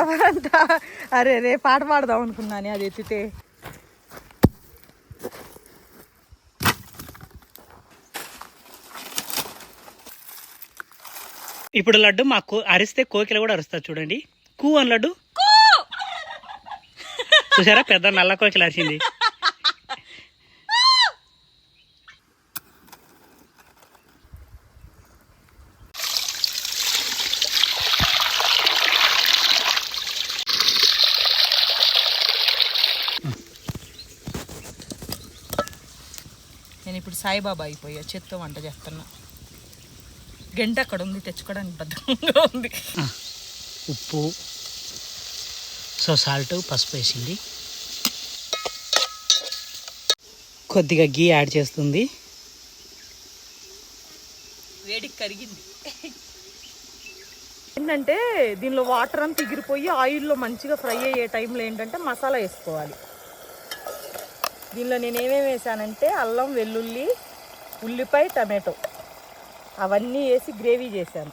ఎవరంట? అరే రే పాట పాడదాం అనుకున్నాను అది ఎత్తితే. ఇప్పుడు లడ్డు మాకు అరిస్తే కోకిల కూడా అరుస్తారు చూడండి. కూ అని లడ్డు చూసారా, పెద్ద నల్ల కోకిల అరిచింది. నేను ఇప్పుడు సాయిబాబా అయిపోయా, చేత్తో వంట చేస్తున్నా. గంట అక్కడ ఉంది, తెచ్చుకోవడానికి బద్ధంగా ఉంది. ఉప్పు, సో సాల్ట్, పసుపు వేసింది. కొద్దిగా గీ యాడ్ చేస్తుంది. వేడికి కరిగింది. ఏంటంటే దీనిలో వాటర్ అంతా ఎగిరిపోయి ఆయిల్లో మంచిగా ఫ్రై అయ్యే టైంలో ఏంటంటే మసాలా వేసుకోవాలి. దీనిలో నేను ఏమేమి వేసానంటే అల్లం, వెల్లుల్లి, ఉల్లిపాయ, టమాటో అవన్నీ వేసి గ్రేవీ చేశాను.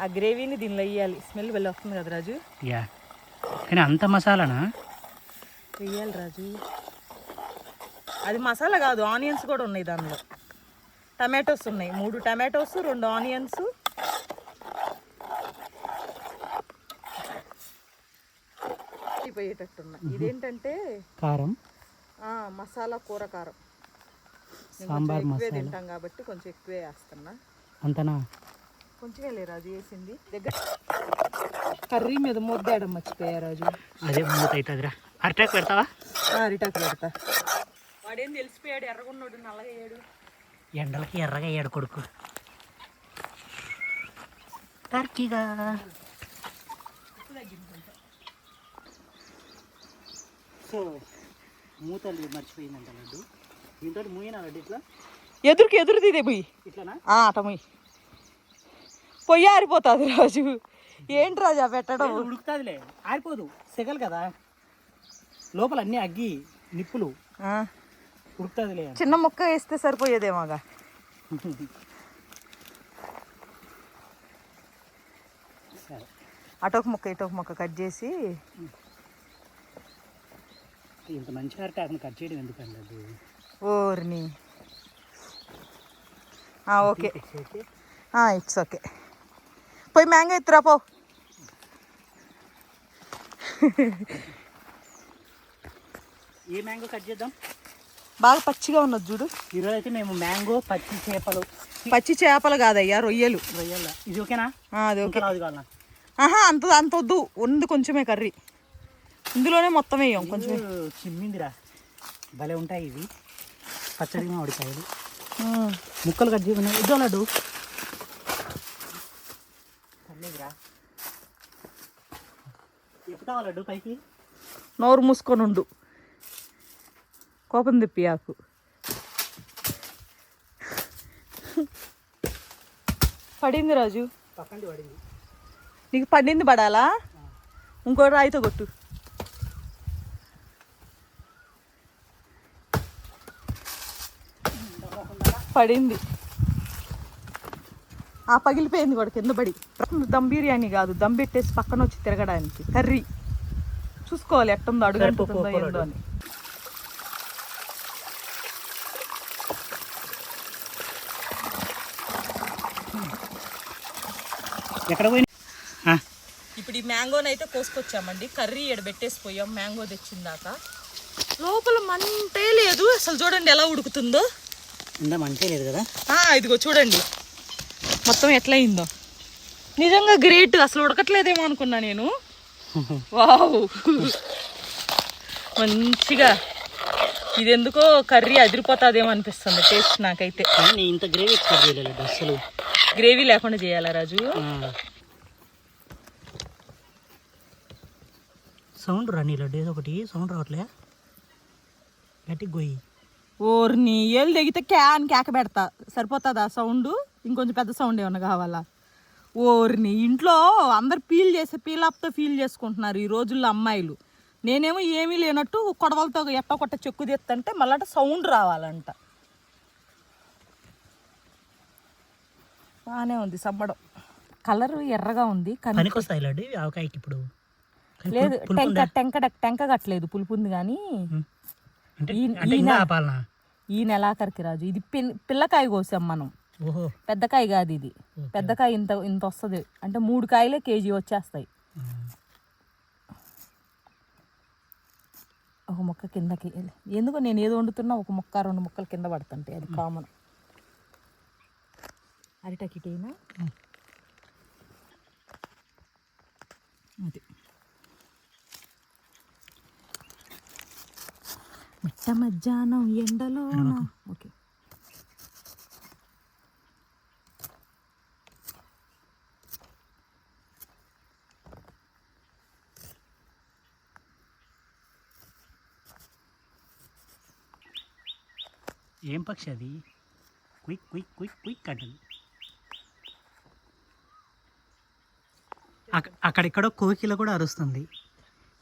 ఆ గ్రేవీని దీనిలో వేయాలి. స్మెల్ వెళ్ళి వస్తుంది కదా రాజు. యా, కానీ అంత మసాలానా వేయాలి రాజు? అది మసాలా కాదు, ఆనియన్స్ కూడా ఉన్నాయి దానిలో. టమాటోస్ ఉన్నాయి, 3 టమాటోస్, 2 ఆనియన్స్, పోయేటట్టున్నా. ఇదేంటంటే కారం, మసాలా, కూర కారం. సాంబార్ ఎక్కువే మసాలా తింటాం కాబట్టి కొంచెం ఎక్కువే వేస్తున్నా. అంతనా? కొంచెమే లే రాజు వేసింది. దగ్గర కర్రీ మీద ముద్దేయడం మర్చిపోయా రాజు. అదే మూత అవుతుందిరా. అరిటాకు పెడతావా? అరిటాకు పెడతా. వాడేం తెలిసిపోయాడు, ఎర్రగున్నాడు, నల్లగా అయ్యాడు. ఎండలకి ఎర్రగా అయ్యాడు కొడుకు. టర్కీగా సో మూతలు మర్చిపోయిందంట లడ్డు. దీంతో మూయినా లడ్డు ఇట్లా ఎదురు తీదే పొయ్యి. ఇట్లానా? అట మొయ్యి. పొయ్యి ఆరిపోతుంది రాజు. ఏంటి రాజా పెట్టడం? ఉడుకుతుందిలే, ఆరిపోదు. సెగలు కదా లోపల, అన్నీ అగ్గి నిప్పులు, ఉడుకుతుందిలే. చిన్న ముక్క వేస్తే సరిపోయేదేమోగా. సరే, అటొక ముక్క ఇటొక ముక్క కట్ చేసి. ఇంత మంచి అరిటాకును కట్ చేయడం ఎందుకండి అది? ఓర్ని ఓకే, ఇట్స్ ఓకే. పోయి మ్యాంగో ఎత్తురా పో. ఏ మ్యాంగో కట్ చేద్దాం? బాగా పచ్చిగా ఉన్నది చూడు. ఈరోజు అయితే మేము మ్యాంగో, పచ్చి చేపలు. పచ్చి చేపలు కాదయ్యా, రొయ్యలు. రొయ్యల ఇది ఓకేనా? అది ఓకే. కావాలా? అంత వద్దు, ఉంది కొంచెమే కర్రీ. ఇందులోనే మొత్తం వేయం కొంచెం. చిమ్మిందిరా, భలే ఉంటాయి ఇవి. పచ్చడి మామిడికాయలు ముక్కలు కట్ చేయమన్నా ఇదో లడ్డు. పర్లేదురా, ఎక్కుతావా లడ్డు పైకి? నోరు మూసుకొని ఉండు, కోపం తిప్పి ఆకు. పడింది రాజు, పక్కండి పడింది. నీకు పడింది పడాలా? ఇంకో రాయితో కొట్టు. పడింది, పగిలిపోయింది కూడా కింద పడి. దమ్ బిర్యానీ కాదు, దమ్ పెట్టేసి పక్కన వచ్చి తిరగడానికి. కర్రీ చూసుకోవాలి ఎట్టుందో, అడుగుంటుందో ఏందో అని. ఎక్కడ పోయి ఇప్పుడు ఈ మ్యాంగోని అయితే కోసుకొచ్చామండి. కర్రీ ఎడబెట్టేసి పోయాం మ్యాంగో తెచ్చిందాక. లోపల మంటే లేదు అసలు, చూడండి ఎలా ఉడుకుతుందో. మంటే లేదు కదా. ఇదిగో చూడండి మొత్తం ఎట్లా అయిందో. నిజంగా గ్రేట్, అసలు ఉడకట్లేదేమో అనుకున్నా నేను. వావ్, మంచిగా. ఇది ఎందుకో కర్రీ అదిరిపోతుందేమో అనిపిస్తుంది టేస్ట్ నాకైతే. ఇంత గ్రేవీ అసలు గ్రేవీ లేకుండా చేయాలా రాజు? సౌండ్ రా నీళ్ళు ఏదో ఒకటి సౌండ్ రావట్లే, గట్టి గొయ్యి. ఓర్ని ఏళ్ళు తెగితే కేక పెడతా, సరిపోతుందా సౌండ్? ఇంకొంచెం పెద్ద సౌండ్ ఏమన్నా కావాలా? ఓర్ని ఇంట్లో అందరు పీలాప్తో ఫీల్ చేసుకుంటున్నారు ఈ రోజుల్లో అమ్మాయిలు. నేనేమో ఏమీ లేనట్టు కొడవలతో ఎట్టో కొట్ట చెక్కు తెత్తంటే మళ్ళీ సౌండ్ రావాలంట. బాగానే ఉంది సంబడం. కలర్ ఎర్రగా ఉంది కానీ పనికి వస్తాయి లడ్డు ఇవి ఆవకాయకి ఇప్పుడు. కానీ లేదు, పులుపు ఉందా? టెంక కట్టలేదు, పులుపు ఉంది కానీ అంటే ఈ ఇంకా ఆపాలనా? ఈ నెలాఖరికి రాజు. ఇది పిల్లకాయ కోసాం మనం, ఓహో. పెద్దకాయ కాదు ఇది. పెద్దకాయ ఇంత ఇంత వస్తుంది అంటే 3 కాయలే కేజీ వచ్చేస్తాయి. ఒక మొక్క కిందకి ఎందుకో నేను ఏదో వండుతున్నా ఒక మొక్క 2 ముక్కలు కింద పడుతుంటాయి, అది కామన్. అరిటకిటేనా అది మిట్ట మధ్యాహ్నం ఎండలో. ఓకే, ఏం పక్షి అది? క్విక్ క్విక్ క్విక్ క్విక్ అంటుంది. అక్కడెక్కడో కోకిల కూడా అరుస్తుంది.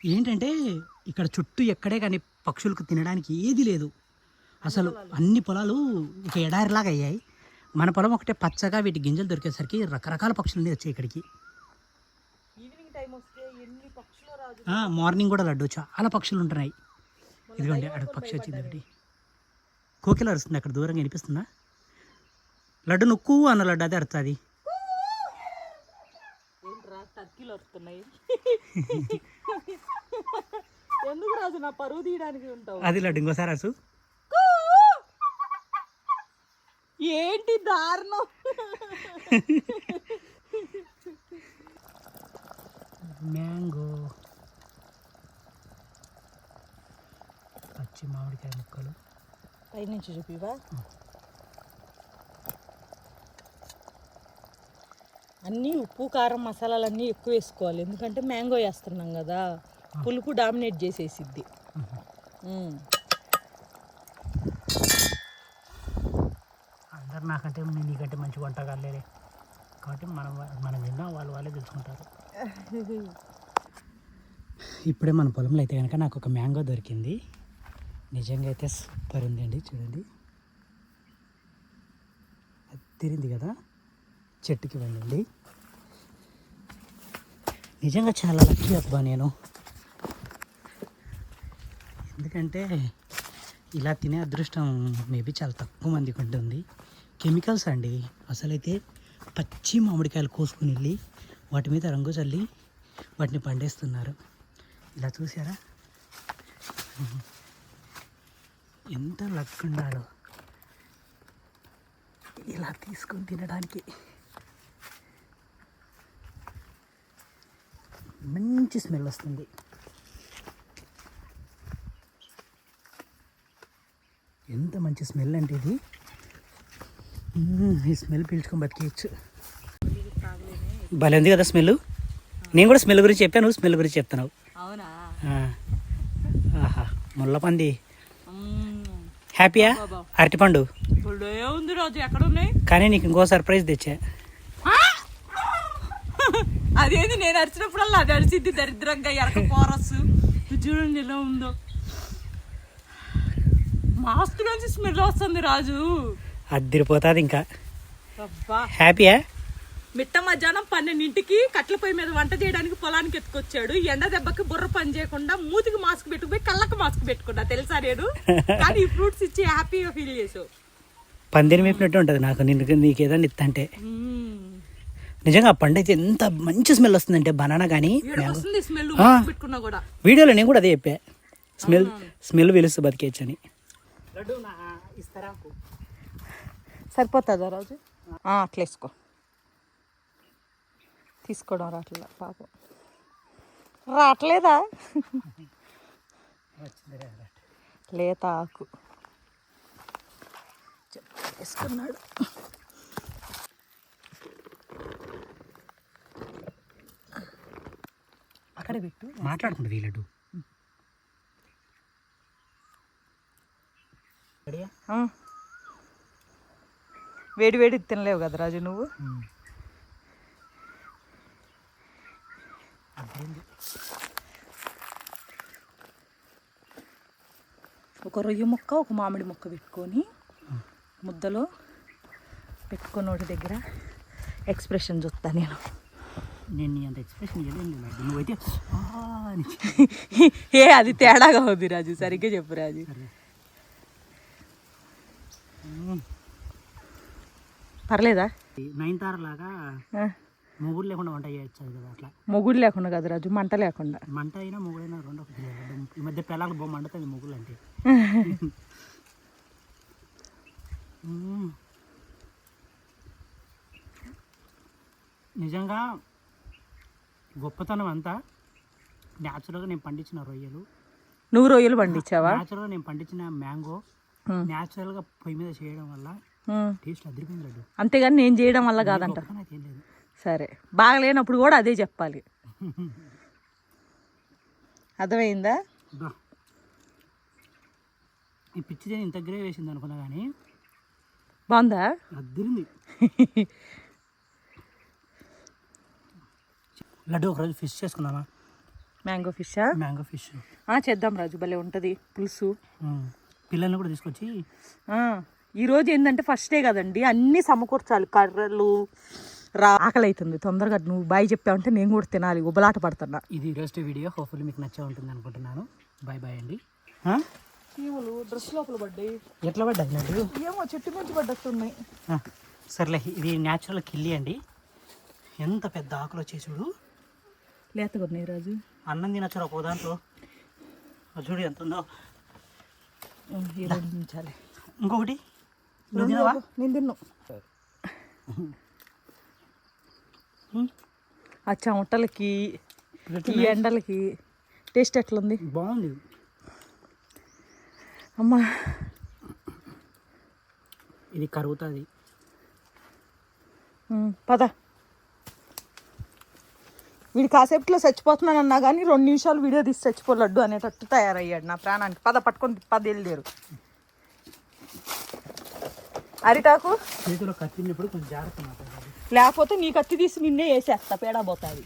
ఏంటంటే ఇక్కడ చుట్టూ ఎక్కడే కానీ పక్షులకు తినడానికి ఏది లేదు అసలు. అన్ని పొలాలు ఒక ఎడారిలాగా అయ్యాయి. మన పొలం ఒకటే పచ్చగా, వీటి గింజలు దొరికేసరికి రకరకాల పక్షులు వచ్చాయి ఇక్కడికి. మార్నింగ్ కూడా లడ్డు చాలా పక్షులు ఉంటున్నాయి. ఇదిగోండి అక్కడ పక్షి వచ్చింది ఒకటి, కోకిల అరుస్తుంది అక్కడ దూరంగా వినిపిస్తుందా? లడ్డు నుక్కు అన్న లడ్డు అదే అరుతుంది. ఎందుకు రాజు నా పరువు తీయడానికి ఉంటావు? అది లడ్డు ఇంకోసారి అసు. ఏంటి దారుణం! మ్యాంగో, పచ్చి మామిడికాయ ముక్కలు పైనుంచి చూపివా. అన్నీ ఉప్పు కారం మసాలాలు అన్నీ ఎక్కువ వేసుకోవాలి, ఎందుకంటే మ్యాంగో వేస్తున్నాం కదా, పులుపు డామినేట్ చేసేసిద్ది. అందరు నాకంటే నీకంటే మంచి వంటకాలేరే కాబట్టి మనం తిన్నా వాళ్ళే తెలుసుకుంటారు. ఇప్పుడే మన పొలంలో అయితే కనుక నాకు ఒక మ్యాంగో దొరికింది. నిజంగా అయితే సూపర్ ఉందండి, చూడండి. అది తిరింది కదా, చెట్టుకి వెళ్ళండి. నిజంగా చాలా లక్కీ అబ్బా నేను, ఎందుకంటే ఇలా తినే అదృష్టం మేబీ చాలా తక్కువ మందికి ఉంటుంది. కెమికల్స్ అండి అసలైతే. పచ్చి మామిడికాయలు కోసుకుని వెళ్ళి వాటి మీద రంగు చల్లి వాటిని పండేస్తున్నారు. ఇలా చూసారా ఎంత లక్ ఉండాలో ఇలా తీసుకొని తినడానికి. మంచి స్మెల్ వస్తుంది. ఎంత మంచి స్మెల్ అంటే ఇది. ఈ స్మెల్ పీల్చుకొని బతికేయచ్చు. భలే ఉంది కదా స్మెల్. నేను కూడా స్మెల్ గురించి చెప్పాను, నువ్వు స్మెల్ గురించి చెప్తున్నావు. అవునా? ఆహా, ముళ్ళపంది హ్యాపీయా? అరటిపండు ఉంది రాజు, ఎక్కడ ఉన్నాయి? కానీ నీకు ఇంకో సర్ప్రైజ్ తెచ్చా. అదేంది, నేను అరిచినప్పుడల్లా అది అరిచిద్ది దరిద్రంగా ఎరక పోరస్సు. చూడండి ఎలా ఉందో, మాస్తు నుంచి స్మెల్ వస్తుంది రాజు. అదిరిపోతుంది ఇంకా. హ్యాపీయా? మిట్ట మధ్యాహ్నం 12ంటికి కట్ల పొయ్యి మీద వంట చేయడానికి పొలానికి ఎత్తుకొచ్చాడు. ఎండ దెబ్బకి బుర్ర పని చేయకుండా మూతికి మాస్క్ పెట్టుకుపోయి కళ్ళకి మాస్క్ పెట్టుకున్నా తెలుసా నేను. కానీ ఈ ఫ్రూట్స్ ఇచ్చి హ్యాపీగా ఫీల్ చేసావు. పందిరి మేపినట్టు ఉంటుంది నాకు నీకు ఏదైనా ఇత్తంటే. నిజంగా ఆ పండు అయితే ఎంత మంచి స్మెల్ వస్తుందంటే బనానా కానీ. వీడియోలో నేను కూడా అదే చెప్పా, స్మెల్ పిలుస్తూ బతికేయచ్చు అని. సరిపోతుందా రాజు? అట్లా వేసుకో. తీసుకోవడం రాట్లేదా పాపం? రావట్లేదా? లేత ఆకు వేసుకున్నాడు. అక్కడ పెట్టు, మాట్లాడుకుంటుంది లడ్డు. వేడి వేడి తినలేవు కదా రాజు నువ్వు. ఒక రొయ్య ముక్క, ఒక మామిడి ముక్క పెట్టుకొని ముద్దలో పెట్టుకొని ఒకటి దగ్గర ఎక్స్ప్రెషన్ చూస్తా నేను. నేను నీ అంత ఎక్స్ప్రెషన్ ఇవ్వలేను లడ్డు, నువ్వైతే అని. ఏ అది తేడాగా ఉంది రాజు, సరిగ్గా చెప్పు రాజు. పర్లేదా? నైన్తార లాగా మొగుడు లేకుండా వంట చేయొచ్చు కదా అట్లా. మొగుడు లేకుండా కదా రాజు, మంట లేకుండా. మంట అయినా మొగుడైనా రెండు ఒకటి. ఈ మధ్య పిల్లలు బొమ్మ మండుతుంది మొగుడు అంటే. నిజంగా గొప్పతనం అంతా న్యాచురల్గా నేను పండించిన రొయ్యలు. నువ్వు రొయ్యలు పండించావా? న్యాచురల్గా నేను పండించిన మ్యాంగో న్యాచురల్గా పొయ్యి మీద చేయడం వల్ల టేస్ట్ అదిరిపోయింది లడ్డు. అంతేగాని నేను చేయడం వల్ల కాదంట. ఏం లేదు. సరే, బాగలేనప్పుడు కూడా అదే చెప్పాలి. అర్థమైందా? ఈ పిచ్చి నేను ఇంత గ్రేవ్ వేసింది అనుకున్నా కానీ బాగుందా? అదిరింది. లడ్డు ఒకరోజు ఫిష్ చేసుకుందామా? మ్యాంగో ఫిషా? మ్యాంగో ఫిష్ చేద్దాం రాజు, భలే ఉంటుంది పులుసు. పిల్లల్ని కూడా తీసుకొచ్చి. ఈరోజు ఏంటంటే ఫస్ట్ డే కదండి, అన్నీ సమకూర్చాలి. కర్రలు ఆకలి అవుతుంది తొందరగా. నువ్వు బాయ్ చెప్పావంటే నేను కూడా తినాలి, ఉబలాట పడుతున్నా. ఇది ఈరోజు వీడియో హోప్ఫుల్లీ మీకు నచ్చే ఉంటుంది అనుకుంటున్నాను. బాయ్ బాయ్ అండి. చీమలు డ్రెస్ లోపల పడ్డాయి. ఎట్లా పడ్డాయి లడ్డు? ఏమో చెట్టు నుంచి పడ్డట్టున్నాయి. సర్లే, ఇది న్యాచురల్ కిల్లి అండి. ఎంత పెద్ద ఆకులు వచ్చేసాడు. లేతగా ఉన్నాయి రాజు. అన్నం తినచ్చురా ఒక దాంట్లో. చూడు ఎంత ఉందో. ఉంచాలి. ఇంకొకటి నువ్వు తినవా? నేను తిన్నా. ఆ చెమటలకి ఈ ఎండలకి టేస్ట్ ఎట్లుంది? బాగుంది అమ్మా. ఇది కరుగుతుంది. పద. వీడు కాసేపులో చచ్చిపోతున్నాను అన్నా కానీ 2 నిమిషాలు వీడియో తీసి చచ్చిపోలడ్డు అనేటట్టు తయారయ్యాడు నా ప్రాణానికి. పద పట్టుకొని 10 వెళ్ళారు. అరిటాకు చేతిలో కత్తినప్పుడు కొంచెం జాగ్రత్త మాట్లాడాలి, లేకపోతే నీ కత్తి తీసి నిన్నే వేసేస్తా, పేడ పోతుంది.